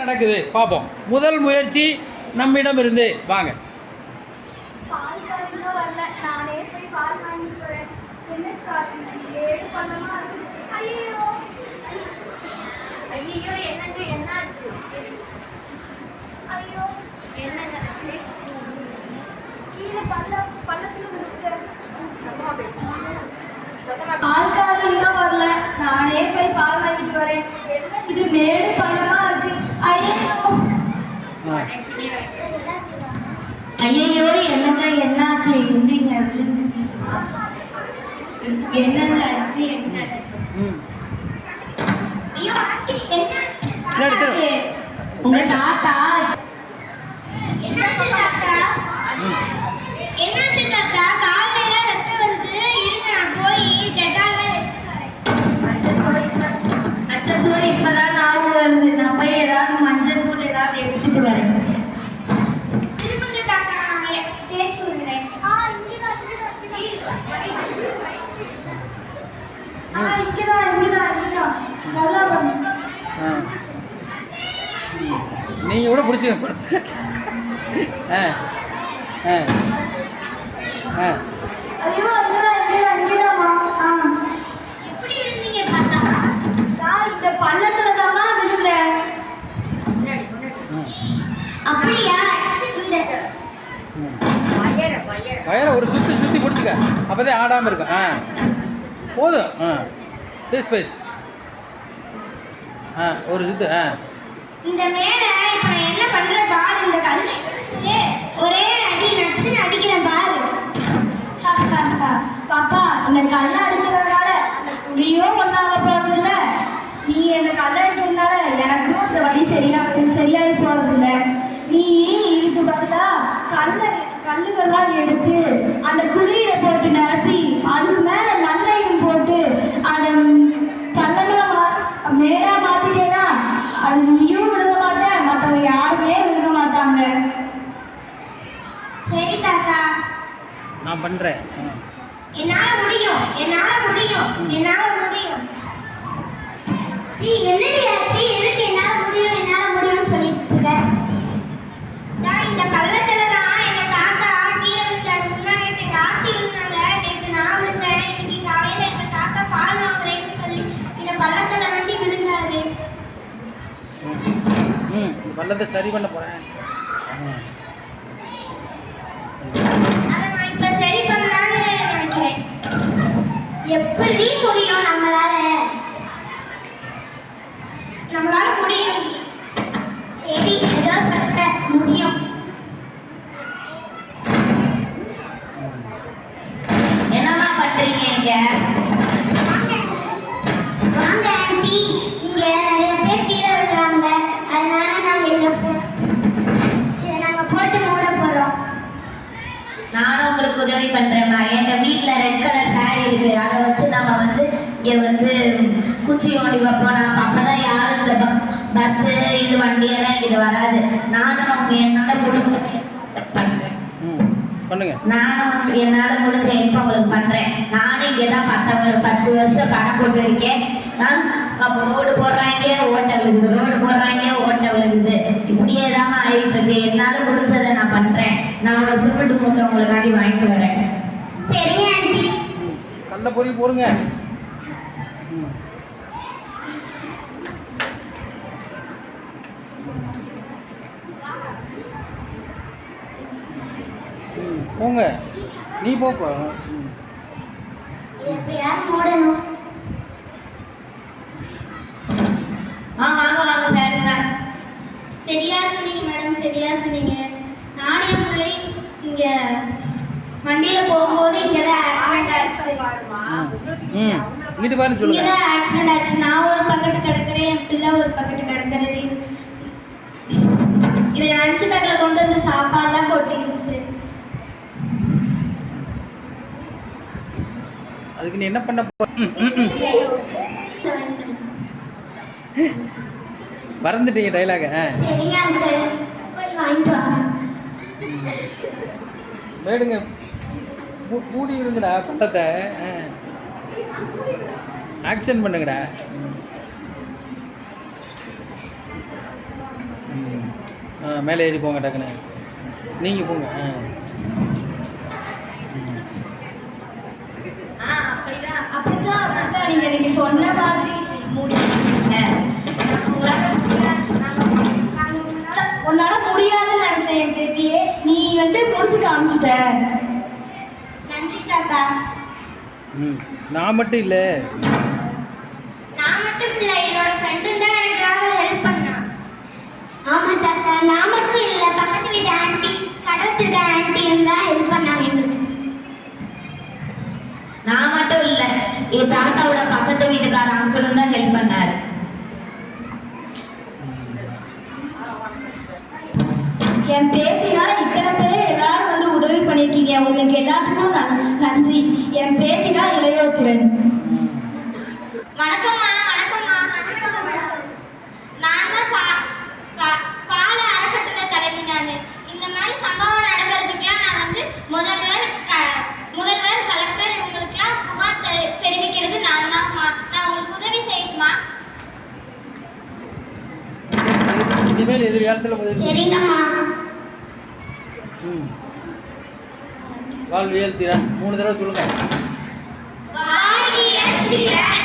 நடக்குது பார்ப்போம். முதல் முயற்சி நம்மிடம் இருந்து வாங்க. பால்காரர் இன்னும் வரல, நானே போய் பால் வாங்கிட்டு வரேன். இது மேடு பள்ளமா இருக்கு. ஐயோ என்னங்க என்னாச்சு? எந்திரிங்க. என்னங்க ஆச்சு? ஐயோ ஆச்சி என்னாச்சு? உங்க தாத்தா என்னாச்சு தாத்தா? என்னாச்சு தாத்தா? காலையில ரத்தம் வருது, இருங்க நான் போய் டெட்டால அச்சோ இப்பதான் ஞாபகம் வருது. நான் போய் ஏதாவது மஞ்சள் தூள் ஏதாவது எடுத்துட்டு வரேன். திரும்பங்க தாத்தா, நான் தேய்ச்சி விடுறேன். இங்கதான் நல்லா பண்ணு. நீங்கள் கூட பிடிச்சிக்க. ஐயோ அங்கதாம்மா. எப்படி விழுந்தீங்க தாத்தா? நான் இந்த பள்ளத்துல தான் விழுந்தேன். அப்படியா? இந்த வயரை ஒரு சுற்றி பிடிச்சிக்க, அப்போதான் ஆடாமல் இருக்கும். போதும். பேஸ் ஒரு சுத்து. இந்த மேடை இப்ப நான் என்ன பண்றேன் பாரு. இந்த கல்லை ஒரே அடி நச்சுன்னு அடிக்கிறேன் பாரு. பாப்பா, இந்த கல்லை அடிக்கிறதுனால அந்த குழியும் ஒன்றாக போறதில்ல, நீ இந்த கல்லை அடிக்கிறதுனால எனக்கும் இந்த வழி சரியாகி போறதில்ல. நீ இதுக்கு பதிலா கல்லுகள்லாம் எடுத்து அந்த குழியில போட்டு நிரப்பி அதுக்கு மேல மண்ணையும் போட்டு அதை பள்ளமா மேடா மாத்திட்டேன்னா அது நீயும் விழுக மாட்டேன், மற்றவங்க யாருமே விழுக மாட்டாங்க. சரி தாத்தா, நான் பண்றேன். என்னால முடியும். நீ என்னடி ஆச்சு? எதுக்கு என்னால முடியும்னு சொல்லிட்டு இருக்க? இந்த பள்ளத்துல தான் எங்க தாத்தா கீழே விழுந்தாரு. முன்னாடி எங்க ஆச்சி விழுந்தாங்க, நேற்று நான் விழுந்தேன். இன்னைக்கு காலையில எங்க தாத்தா பால் வாங்குறேன்னு சொல்லி இந்த பள்ளத்துல வண்டி விழுந்தாரு. பள்ளத்தை சரி பண்ண போறேன். அதை நான் இப்ப சரி பண்ணலான்னு நினைக்கிறேன். எப்படி முடியும்? நம்மளால முடியும். சரி, ஏதோ சொல்ற முடியும். என்னமா பண்றீங்க இங்க? வாங்க ஆண்டி, இங்க நிறைய பேர் கீழே விழுறாங்க, அதனால நாங்க போட்டு மூட போறோம். நானும் உங்களுக்கு உதவி பண்றேம்மா. என் வீட்டுல ரெட் கலர் சாரி இருக்கு, அதை வச்சு நம்ம இங்க குச்சி ஓடி வைப்போம். நம்ம அப்பதான் யாரும் இந்த பஸ் இது வண்டியெல்லாம் இங்க வராது. நானும் என்னால முடிஞ்ச ஹெல்ப் உங்களுக்கு பண்றேன். நானும் இங்கதான் 10 வருஷம் கடை போட்டு இருக்கேன். அப்போ ரோடு போடுறாங்க, ஓட்ட விழுகுது, இப்படியே தான் ஆயிட்டு இருக்கு. என்னால முடிஞ்சதை நான் பண்றேன். நான் ஒரு சிமெண்ட் மூட்டை உங்களுக்காண்டி வாங்கிட்டு வரேன். சரி ஆண்டி. கல்ல பொறி போடுங்க. போங்க, நீ போப்பா. மூடணும். வாங்க சாருங்க. சரியா சொன்னீங்க மேடம், சரியா சொன்னீங்க. நானே பிள்ளை இங்க வண்டியில போகும்போது இங்கதான் ஆக்சிடென்ட் ஆச்சு. இங்கிட்டு பாருங்க, சொல்லுங்க. இங்கதான் ஆக்சிடென்ட் ஆச்சு. நான் ஒரு பக்கத்து கிடக்குறேன், என் பிள்ளை ஒரு பக்கத்து கிடக்குறது. இதை லஞ்ச் பேக்ல கொண்டு வந்து சாப்பாடுலாம் கொட்டிருச்சு. அதுக்கு நீ என்ன பண்ண போ? மறந்துட்டீங்க டைலாக. மேடுங்க, மூடி விடுங்கடா பட்டத்தை. ஆக்ஷன் பண்ணுங்கடா. மேலே ஏறி போங்க டக்குன்னு. நீங்கள் போங்க. அப்படிதான் நீங்க சொன்ன மாதிரி உன்னால முடியாதுன்னு நினைச்சேன் என் பேத்தியே. நீ வந்து முடிச்சு காமிச்சிட்ட. நன்றி தாத்தா. நான் மட்டும் இல்லை, என்னோட ஃப்ரெண்டு தான் எனக்காக ஹெல்ப் பண்ணான். ஆமா தாத்தா, நான் மட்டும் இல்லை, பக்கத்து வீட்டு ஆண்டி, கடை வச்சிருக்க ஆண்டியும் தான் ஹெல்ப் பண்ணாங்க எங்களுக்கு. நான் மட்டும் இல்லை, என் தாத்தாவோட பக்கத்து வீட்டுக்கார அங்கிளும் தான் ஹெல்ப் பண்ணாரு. என் பேத்தினால இத்தனை பேர் எல்லாரும் வந்து உதவி பண்ணியிருக்கீங்க. உங்களுக்கு எல்லாத்துக்கும் நன்றி. என் பேத்தி தான் இளையோத்திரன். வணக்கம்மா. வணக்கம்மா. நான் தான் பால அறக்கட்டளை தலைவி. நான் இந்த மாதிரி சம்பவம் நடக்கிறதுக்கெல்லாம் நான் வந்து முதல்வர், கலெக்டர் இவங்களுக்கெல்லாம் புகார் தெரிவிக்கிறது நான் தான்மா. நான் உங்களுக்கு உதவி செய்யணுமா? இனிமேல் எதிர்காலத்தில் உதவி. சரிங்கம்மா. வாழ்வியல் திறன் 3 தடவை சொல்லுங்கள். வாழ்வியல் திறன்.